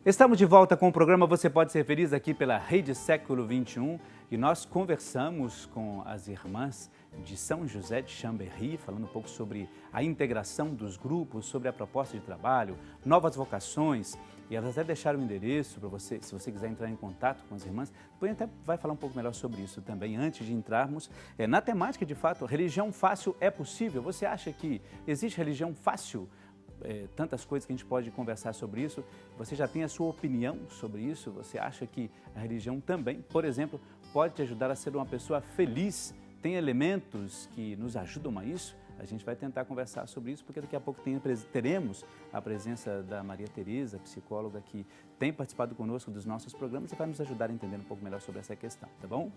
Estamos de volta com o programa Você Pode Ser Feliz aqui pela Rede Século XXI e nós conversamos com as irmãs de São José de Chambéry, falando um pouco sobre a integração dos grupos, sobre a proposta de trabalho, novas vocações, e elas até deixaram o endereço para você, se você quiser entrar em contato com as irmãs, depois a gente até vai falar um pouco melhor sobre isso também, antes de entrarmos na temática de fato, religião fácil é possível? Você acha que existe religião fácil? Tantas coisas que a gente pode conversar sobre isso. Você já tem a sua opinião sobre isso? Você acha que a religião também, por exemplo, pode te ajudar a ser uma pessoa feliz? Tem elementos que nos ajudam a isso? A gente vai tentar conversar sobre isso, porque daqui a pouco teremos a presença da Maria Tereza, psicóloga, que tem participado conosco dos nossos programas e vai nos ajudar a entender um pouco melhor sobre essa questão, tá bom?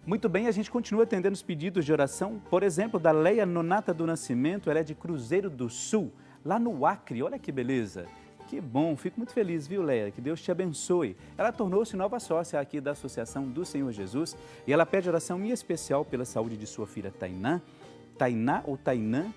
Muito bem, a gente continua atendendo os pedidos de oração, por exemplo, da Leia Nonata do Nascimento, ela é de Cruzeiro do Sul, lá no Acre. Olha que beleza, que bom, fico muito feliz, viu, Leia? Que Deus te abençoe. Ela tornou-se nova sócia aqui da Associação do Senhor Jesus e ela pede oração em especial pela saúde de sua filha Tainá ou Tainã,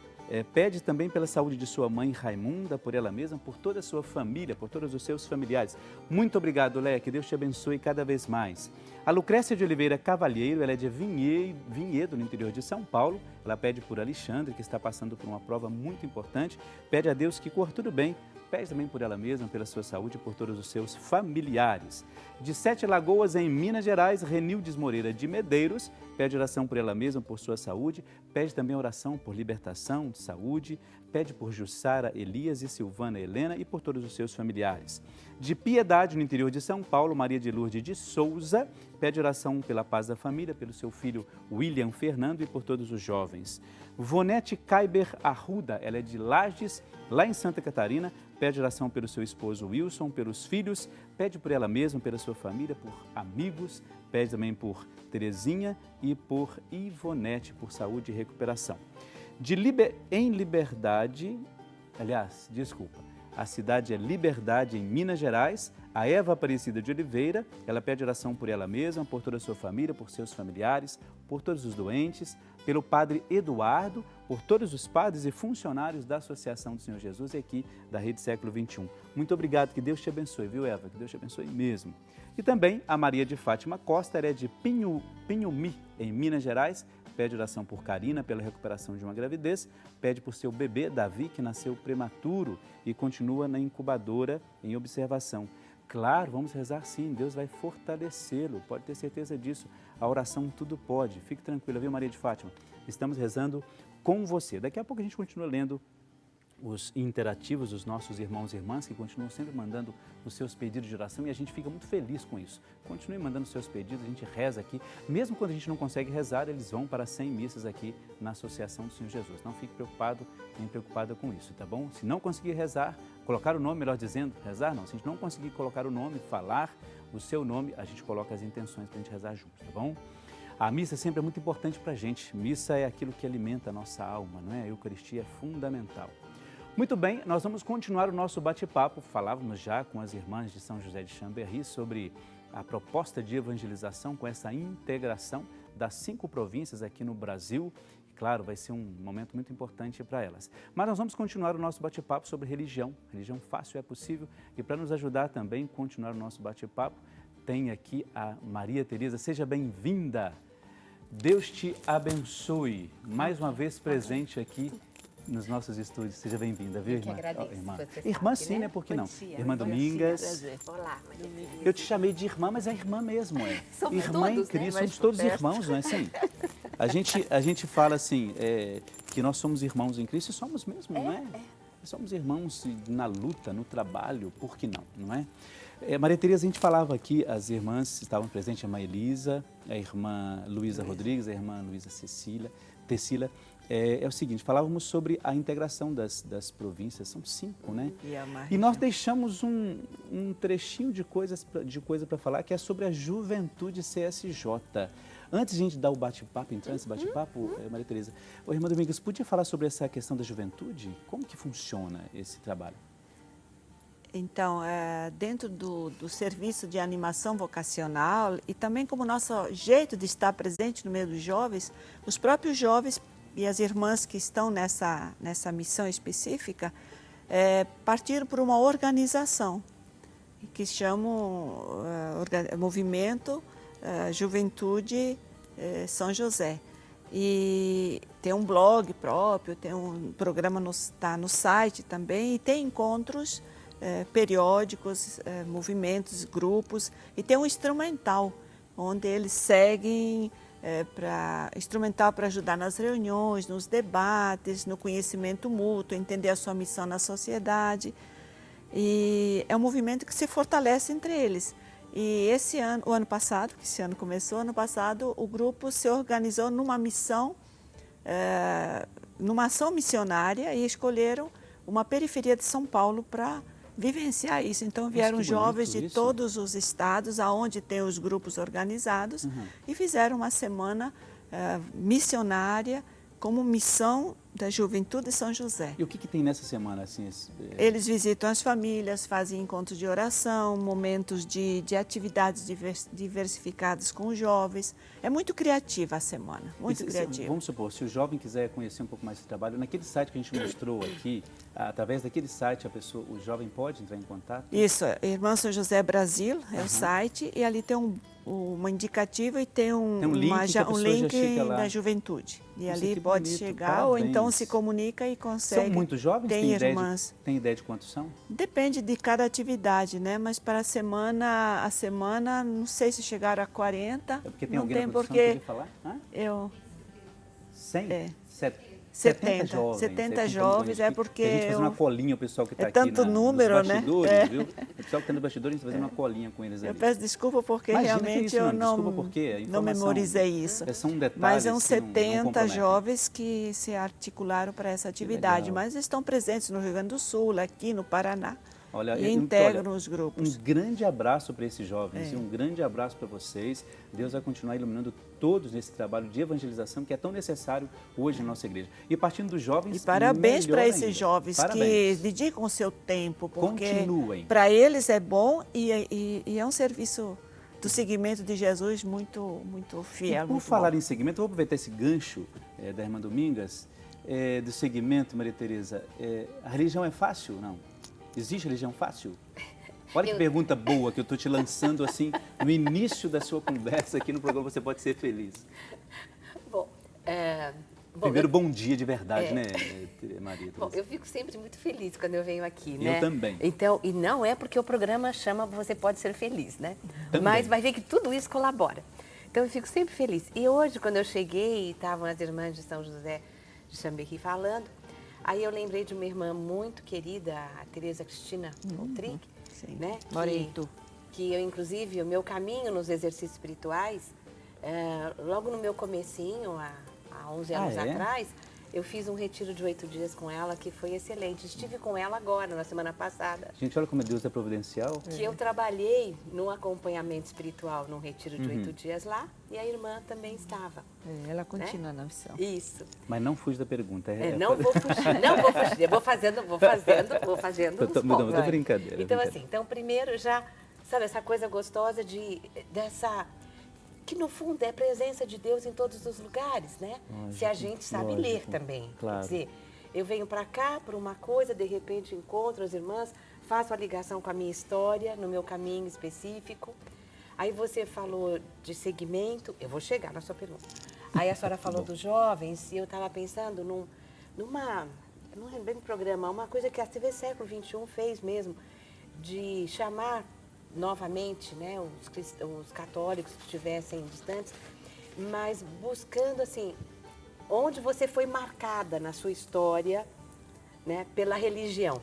pede também pela saúde de sua mãe Raimunda, por ela mesma, por toda a sua família, por todos os seus familiares. Muito obrigado, Leia, que Deus te abençoe cada vez mais. A Lucrécia de Oliveira Cavalheiro, ela é de Vinhedo, no interior de São Paulo. Ela pede por Alexandre, que está passando por uma prova muito importante. Pede a Deus que corra tudo bem. Pede também por ela mesma, pela sua saúde e por todos os seus familiares. De Sete Lagoas, em Minas Gerais, Renildes Moreira de Medeiros, pede oração por ela mesma, por sua saúde. Pede também oração por libertação de saúde. Pede por Jussara Elias e Silvana Helena e por todos os seus familiares. De Piedade, no interior de São Paulo, Maria de Lourdes de Souza, pede oração pela paz da família, pelo seu filho William Fernando e por todos os jovens. Vonete Caiber Arruda, ela é de Lages, lá em Santa Catarina, pede oração pelo seu esposo Wilson, pelos filhos, pede por ela mesma, pela sua família, por amigos, pede também por Terezinha e por Ivonete, por saúde e recuperação. Em Liberdade, a cidade é Liberdade, em Minas Gerais, a Eva Aparecida de Oliveira, ela pede oração por ela mesma, por toda a sua família, por seus familiares, por todos os doentes, pelo Padre Eduardo, por todos os padres e funcionários da Associação do Senhor Jesus e aqui da Rede Século XXI. Muito obrigado, que Deus te abençoe, viu, Eva? Que Deus te abençoe mesmo. E também a Maria de Fátima Costa, ela é de Pinhumi, em Minas Gerais, pede oração por Karina, pela recuperação de uma gravidez, pede por seu bebê, Davi, que nasceu prematuro e continua na incubadora em observação. Claro, vamos rezar sim, Deus vai fortalecê-lo, pode ter certeza disso. A oração tudo pode, fique tranquila, viu, Maria de Fátima? Estamos rezando com você. Daqui a pouco a gente continua lendo os interativos dos nossos irmãos e irmãs que continuam sempre mandando os seus pedidos de oração e a gente fica muito feliz com isso. Continue mandando os seus pedidos, a gente reza aqui. Mesmo quando a gente não consegue rezar, eles vão para 100 missas aqui na Associação do Senhor Jesus. Não fique preocupado nem preocupada com isso, tá bom? Se não conseguir rezar, colocar o nome, melhor dizendo, rezar não. Se a gente não conseguir colocar o nome, falar o seu nome, a gente coloca as intenções para a gente rezar junto, tá bom? A missa sempre é muito importante para a gente. Missa é aquilo que alimenta a nossa alma, não é? A Eucaristia é fundamental. Muito bem, nós vamos continuar o nosso bate-papo. Falávamos já com as irmãs de São José de Chambéry sobre a proposta de evangelização com essa integração das 5 províncias aqui no Brasil. Claro, vai ser um momento muito importante para elas. Mas nós vamos continuar o nosso bate-papo sobre religião. Religião fácil é possível. E para nos ajudar também a continuar o nosso bate-papo, tem aqui a Maria Tereza. Seja bem-vinda. Deus te abençoe. Mais uma vez presente aqui nos nossos estúdios. Seja bem-vinda, viu, irmã? Irmã sim, né? Por que não? Irmã Domingas. Olá, eu te chamei de irmã, mas é irmã mesmo, é. Somos irmã todos, em Cristo, né? somos todos irmãos, não é assim? A gente fala assim, que nós somos irmãos em Cristo e somos mesmo, não é? Somos irmãos na luta, no trabalho, por que não, não é? Maria Tereza, a gente falava aqui, as irmãs estavam presentes, a irmã Elisa, a irmã Luísa Rodrigues, a irmã Luísa Tecila. É o seguinte, falávamos sobre a integração das províncias, são 5, né? E nós deixamos um trechinho de coisa para falar, que é sobre a Juventude CSJ. Antes de a gente dar o bate-papo, entrar nesse bate-papo, Maria Tereza, irmã Domingas, podia falar sobre essa questão da juventude? Como que funciona esse trabalho? Então, dentro do serviço de animação vocacional e também como nosso jeito de estar presente no meio dos jovens, os próprios jovens e as irmãs que estão nessa missão específica partiram por uma organização. que chamam Movimento Juventude São José. E tem um blog próprio, tem um programa tá no site também, e tem encontros periódicos, movimentos, grupos, e tem um instrumental, onde eles seguem instrumental para ajudar nas reuniões, nos debates, no conhecimento mútuo, entender a sua missão na sociedade. E é um movimento que se fortalece entre eles. E esse ano, o ano passado, que esse ano começou, ano passado, o grupo se organizou numa missão, numa ação missionária, e escolheram uma periferia de São Paulo para vivenciar isso. Então vieram jovens de todos os estados, aonde tem os grupos organizados, e fizeram uma semana missionária como missão da Juventude de São José. E o que tem nessa semana? Assim, Eles visitam as famílias, fazem encontros de oração, momentos de atividades diversificadas com os jovens. É muito criativa a semana, muito criativa. Vamos supor, se o jovem quiser conhecer um pouco mais desse trabalho, naquele site que a gente mostrou aqui, através daquele site, o jovem pode entrar em contato? Isso, Irmã São José Brasil é o site, e ali tem uma indicativa e tem um link da juventude. E ali pode chegar. Parabéns. Ou então se comunica e consegue. São muitos jovens? Tem irmãs. Tem ideia de quantos são? Depende de cada atividade, né? Mas para a semana, não sei se chegaram a 40. É porque tem não alguém tem na porque que quer falar? Eu 100? 70 jovens, porque a gente faz uma colinha, o pessoal que está aqui tanto número, nos bastidores, viu? O pessoal que está nos bastidores, a gente fazendo uma colinha com eles ali. Eu peço desculpa porque realmente eu não memorizei isso. São detalhes. Mas são 70 jovens que se articularam para essa atividade, mas estão presentes no Rio Grande do Sul, aqui no Paraná. Olha, e integram os grupos. Um grande abraço para esses jovens e um grande abraço para vocês. Deus vai continuar iluminando todos nesse trabalho de evangelização que é tão necessário hoje na nossa igreja. E partindo dos jovens, e parabéns para esses jovens que dedicam o seu tempo, porque para eles é bom e é um serviço do seguimento de Jesus muito fiel. E por falar em seguimento, eu vou aproveitar esse gancho da irmã Domingas, do seguimento, Maria Tereza. A religião é fácil? Não. Existe religião fácil? Olha que pergunta boa que eu estou te lançando assim no início da sua conversa aqui no programa Você Pode Ser Feliz. Primeiro, bom dia de verdade, né, Maria? Bom, eu fico sempre muito feliz quando eu venho aqui, né? Eu também. Então, e não é porque o programa chama Você Pode Ser Feliz, né? Também. Mas vai ver que tudo isso colabora. Então, eu fico sempre feliz. E hoje, quando eu cheguei, estavam as irmãs de São José de Chambéry falando. Aí eu lembrei de uma irmã muito querida, a Tereza Cristina Oltrich, né? Que eu, inclusive, o meu caminho nos exercícios espirituais, logo no meu comecinho, há 11 anos atrás, eu fiz um retiro de 8 dias com ela, que foi excelente. Estive com ela agora, na semana passada. Gente, olha como Deus é providencial. Que eu trabalhei no acompanhamento espiritual, num retiro de 8 dias lá, e a irmã também estava. Ela continua na missão. Isso. Mas não fuja da pergunta. Não vou fugir, não vou fugir. Eu vou fazendo uns pontos. Não, brincadeira. Então, assim, primeiro já, sabe, essa coisa gostosa dessa... Que, no fundo, é a presença de Deus em todos os lugares, né? Se a gente sabe ler também. Claro. Quer dizer, eu venho para cá por uma coisa, de repente encontro as irmãs, faço a ligação com a minha história, no meu caminho específico. Aí você falou de segmento, eu vou chegar na sua pergunta. Aí a senhora falou dos jovens, e eu estava pensando não lembrei do programa, uma coisa que a TV Século XXI fez mesmo, de chamar novamente, né, os católicos que estivessem distantes, mas buscando, assim, onde você foi marcada na sua história, né, pela religião.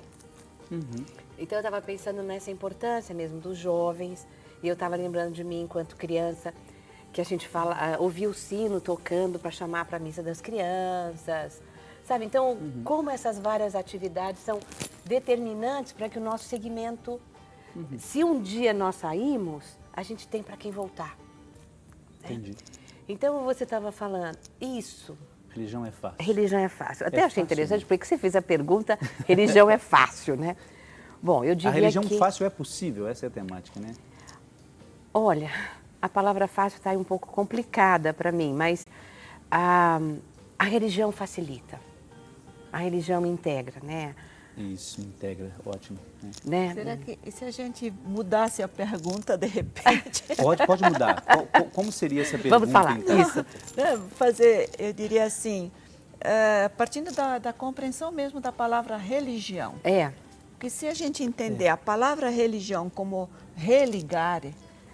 Então, eu estava pensando nessa importância mesmo dos jovens, e eu estava lembrando de mim enquanto criança, que a gente ouvia o sino tocando para chamar para a missa das crianças, sabe? Então, como essas várias atividades são determinantes para que o nosso segmento... Se um dia nós saímos, a gente tem para quem voltar. Entendi. Né? Então, você estava falando, isso... Religião é fácil. Religião é fácil. Até achei interessante, porque você fez a pergunta, religião é fácil, né? Bom, eu diria que... A religião fácil é possível, essa é a temática, né? Olha, a palavra fácil está um pouco complicada para mim, mas a religião facilita. A religião integra, né? Isso, integra, ótimo. Né? Será que e se a gente mudasse a pergunta de repente? Pode mudar. Como seria essa pergunta? Vamos falar, então? isso. Fazer, eu diria assim, partindo da compreensão mesmo da palavra religião. Porque se a gente entender a palavra religião como religar,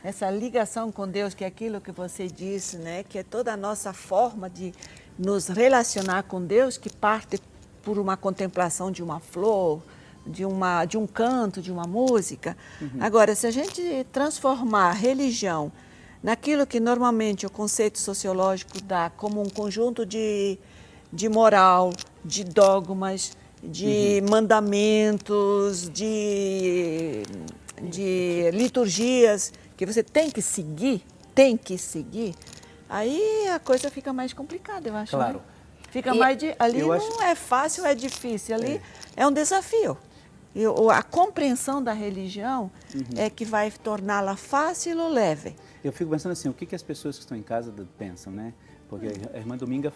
essa ligação com Deus, que é aquilo que você disse, né, que é toda a nossa forma de nos relacionar com Deus, que parte por uma contemplação de uma flor, de um canto, de uma música. Agora, se a gente transformar a religião naquilo que normalmente o conceito sociológico dá como um conjunto de moral, de dogmas, de mandamentos, de liturgias que você tem que seguir, aí a coisa fica mais complicada, eu acho. Claro. Né? Fica ali não é fácil, é difícil, ali é um desafio. E a compreensão da religião é que vai torná-la fácil ou leve. Eu fico pensando assim, o que as pessoas que estão em casa pensam, né? Porque a irmã Dominga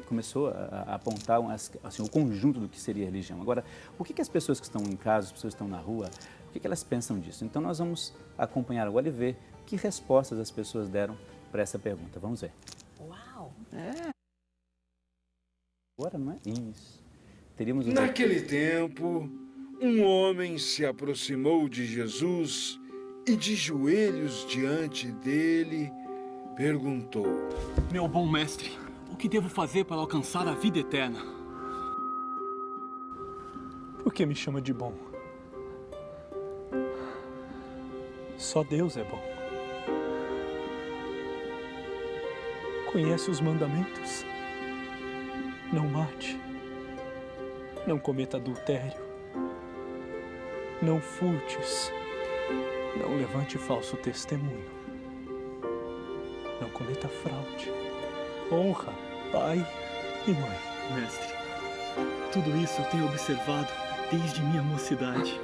começou a apontar assim, o conjunto do que seria religião. Agora, o que as pessoas que estão em casa, as pessoas que estão na rua, o que elas pensam disso? Então nós vamos acompanhar agora e ver que respostas as pessoas deram para essa pergunta. Vamos ver. Uau! Agora, não é? Isso. Teríamos Naquele tempo, um homem se aproximou de Jesus e, de joelhos diante dele, perguntou: Meu bom mestre, o que devo fazer para alcançar a vida eterna? Por que me chama de bom? Só Deus é bom. Conhece os mandamentos? Não mate. Não cometa adultério. Não furtes. Não levante falso testemunho. Não cometa fraude. Honra pai e mãe. Mestre, tudo isso eu tenho observado desde minha mocidade.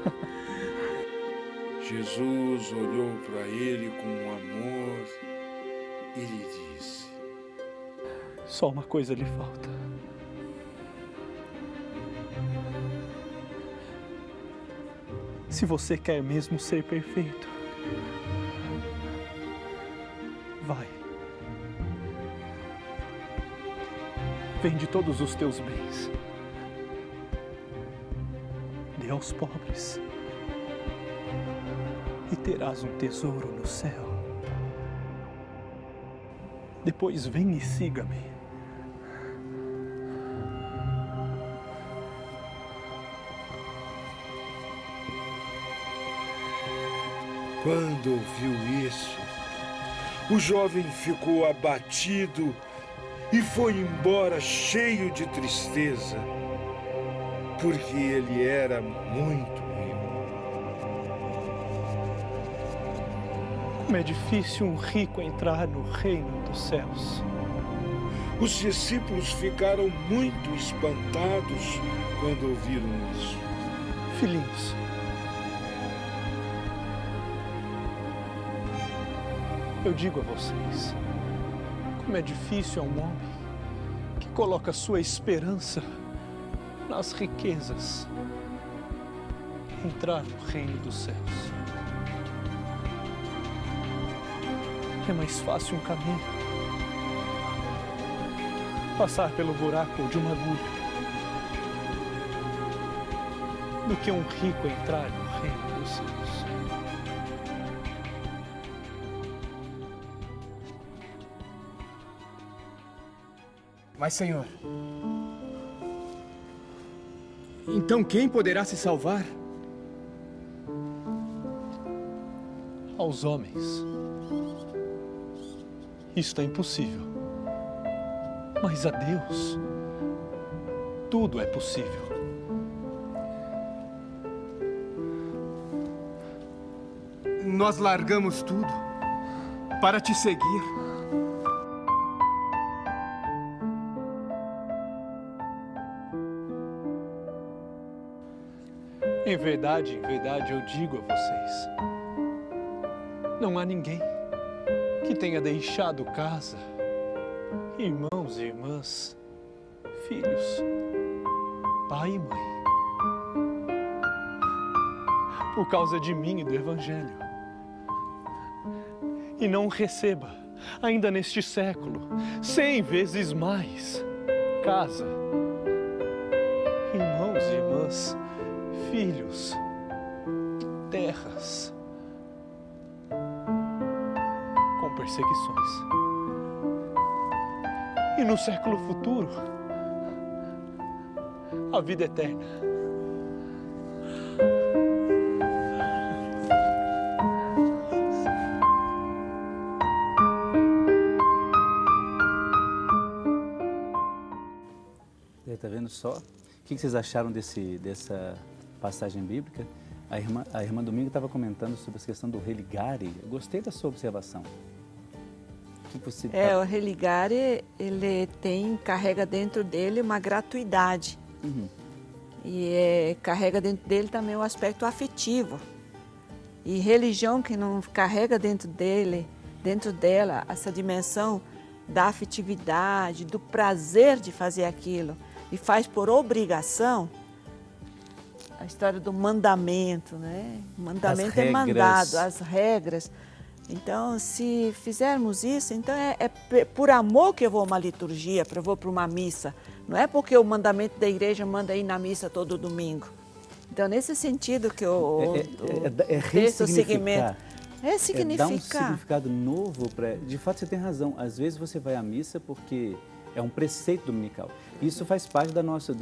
Jesus olhou para ele com amor e lhe disse: Só uma coisa lhe falta. Se você quer mesmo ser perfeito, vai. Vende todos os teus bens. Dê aos pobres. E terás um tesouro no céu. Depois vem e siga-me. Quando ouviu isso, o jovem ficou abatido e foi embora cheio de tristeza, porque ele era muito rico. Como é difícil um rico entrar no reino dos céus. Os discípulos ficaram muito espantados quando ouviram isso. Filhinhos, eu digo a vocês, como é difícil a um homem que coloca sua esperança nas riquezas entrar no reino dos céus. É mais fácil um camelo passar pelo buraco de uma agulha do que um rico entrar no reino dos céus. Mas, Senhor, então quem poderá se salvar? Aos homens, isto é impossível. Mas a Deus, tudo é possível. Nós largamos tudo para te seguir. Em verdade, eu digo a vocês, não há ninguém que tenha deixado casa, irmãos e irmãs, filhos, pai e mãe, por causa de mim e do Evangelho. E não receba, ainda neste século, 100 vezes mais casa, irmãos e irmãs, filhos, terras, com perseguições. E no século futuro, a vida eterna. Está vendo só? O que vocês acharam dessa passagem bíblica? A irmã Domingo estava comentando sobre a questão do religare. Eu gostei da sua observação. O que você... O religare, ele carrega dentro dele uma gratuidade. Uhum. E carrega dentro dele também o aspecto afetivo. E religião que não carrega dentro dela, essa dimensão da afetividade, do prazer de fazer aquilo, e faz por obrigação, a história do mandamento, né? O mandamento é mandado, as regras. Então, se fizermos isso, então é por amor que eu vou a uma liturgia, eu vou para uma missa. Não é porque o mandamento da igreja manda ir na missa todo domingo. Então, nesse sentido que ressignificar. segmento. É significar. Dar um significado novo. De fato, você tem razão. Às vezes você vai à missa porque é um preceito dominical. Isso faz parte da nossa,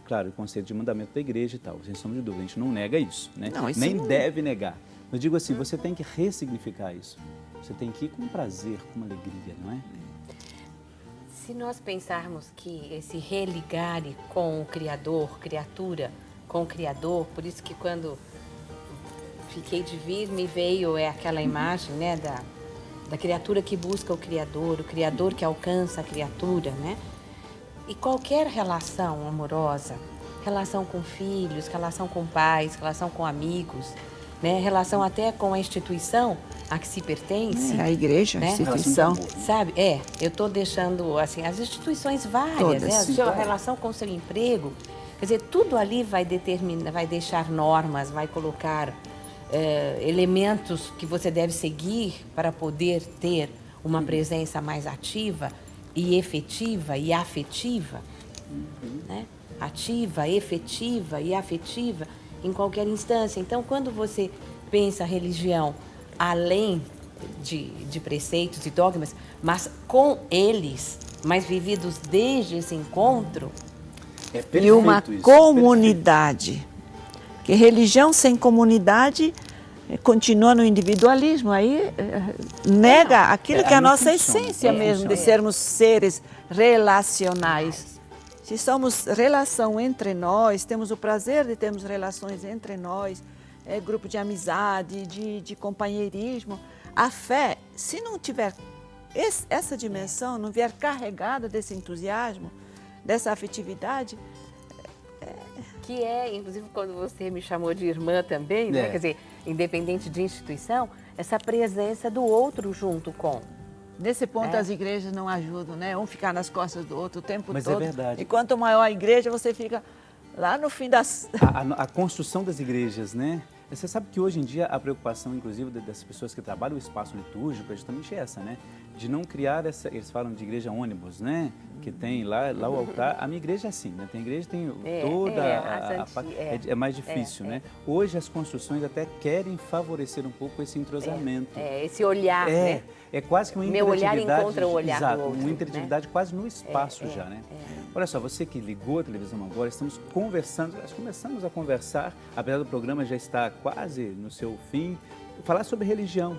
claro, o conceito de mandamento da igreja e tal. Sem sombra de dúvida, a gente não nega isso, né? Não, isso nem não... deve negar. Eu digo assim, você tem que ressignificar isso. Você tem que ir com prazer, com uma alegria, não é? Se nós pensarmos que esse religare com o Criador, criatura com o Criador, por isso que quando fiquei de vir, me veio aquela imagem, né, da criatura que busca o Criador que alcança a criatura, né? E qualquer relação amorosa, relação com filhos, relação com pais, relação com amigos, né? Relação até com a instituição a que se pertence. A igreja, né? A instituição. Sabe? Eu estou deixando, assim, as instituições várias, todas, né? A sua relação com o seu emprego. Quer dizer, tudo ali vai deixar normas, vai colocar elementos que você deve seguir para poder ter uma presença mais ativa e efetiva e afetiva, né? Ativa, efetiva e afetiva em qualquer instância. Então, quando você pensa religião além de preceitos e dogmas, mas com eles, mas vividos desde esse encontro, e uma comunidade. Porque religião sem comunidade continua no individualismo, aí nega aquilo que é a nossa essência mesmo, de sermos seres relacionais. Se somos relação entre nós, temos o prazer de termos relações entre nós, grupo de amizade, de companheirismo, a fé, se não tiver essa dimensão, não vier carregada desse entusiasmo, dessa afetividade... Que inclusive, quando você me chamou de irmã também, né? Quer dizer, independente de instituição, essa presença do outro junto com. Nesse ponto, as igrejas não ajudam, né? Um ficar nas costas do outro o tempo todo. Mas é verdade. E quanto maior a igreja, você fica lá no fim das... A construção das igrejas, né? Você sabe que hoje em dia a preocupação, inclusive, das pessoas que trabalham o espaço litúrgico é justamente essa, né? De não criar eles falam de igreja ônibus, né? Que tem lá o altar. A minha igreja é assim, né? Tem igreja, tem toda a parte. É mais difícil, né? Hoje as construções até querem favorecer um pouco esse entrosamento. Esse olhar, né? É quase que uma meu interatividade. Meu olhar encontra o olhar exato, do outro, uma interatividade, né? quase no espaço já, né? Olha só, você que ligou a televisão agora, estamos conversando, nós começamos a conversar, apesar do programa já estar quase no seu fim, falar sobre religião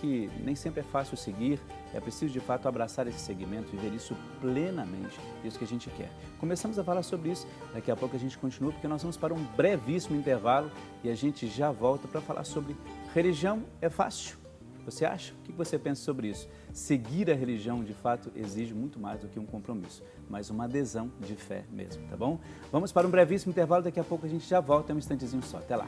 que nem sempre é fácil seguir, é preciso de fato abraçar esse segmento, viver isso plenamente, isso que a gente quer. Começamos a falar sobre isso, daqui a pouco a gente continua, porque nós vamos para um brevíssimo intervalo e a gente já volta para falar sobre religião é fácil. Você acha? O que você pensa sobre isso? Seguir a religião, de fato, exige muito mais do que um compromisso, mas uma adesão de fé mesmo, tá bom? Vamos para um brevíssimo intervalo, daqui a pouco a gente já volta, um instantezinho só. Até lá!